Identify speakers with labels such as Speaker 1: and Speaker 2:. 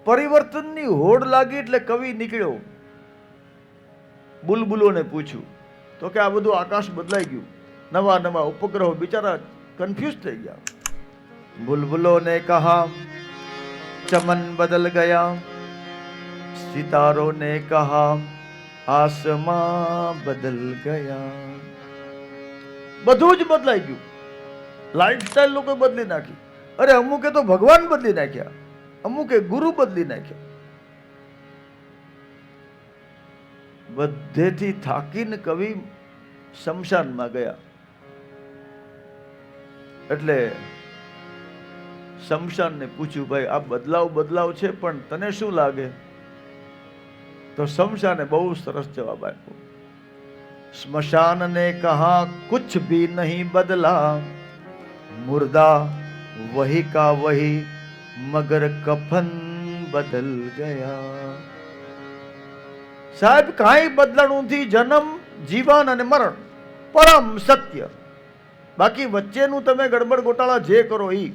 Speaker 1: પરિવર્તનની હોડ લાગી એટલે કવિ નીકળ્યો, બુલબુલોને પૂછ્યું તો કે આ બધું આકાશ બદલાઈ ગયું, નવા નવા ઉપગ્રહો, બિચારા કન્ફ્યુઝ થઈ ગયા. बुलबुलों ने कहा चमन बदल गया, सितारों ने कहा आसमां बदल ગયા. બધું જ બદલાઈ ગયું. લાઈફસ્ટાઈલ લોકો બદલી નાખી. અરે અમુકે તો ભગવાન બદલી નાખ્યા, અમુકે ગુરુ બદલી નાખ્યા. બધેથી થાકીને કવિ શમશાનમાં ગયા. એટલે શમશાનને પૂછ્યું, ભાઈ આ બદલાવ છે પણ તને શું લાગે? તો શમશાને બહુ સરસ જવાબ આપ્યો. સ્મશાન ને કહા કુછ ભી નહીં બદલા, મુર્દા વહી કા વહી મગર કફન બદલ ગયા. સાહેબ કાંઈ બદલાણું નથી, જન્મ, જીવન અને મરણ પરમ સત્ય. બાકી વચ્ચેનું તમે ગડબડ ગોટાળા જે કરો ઈ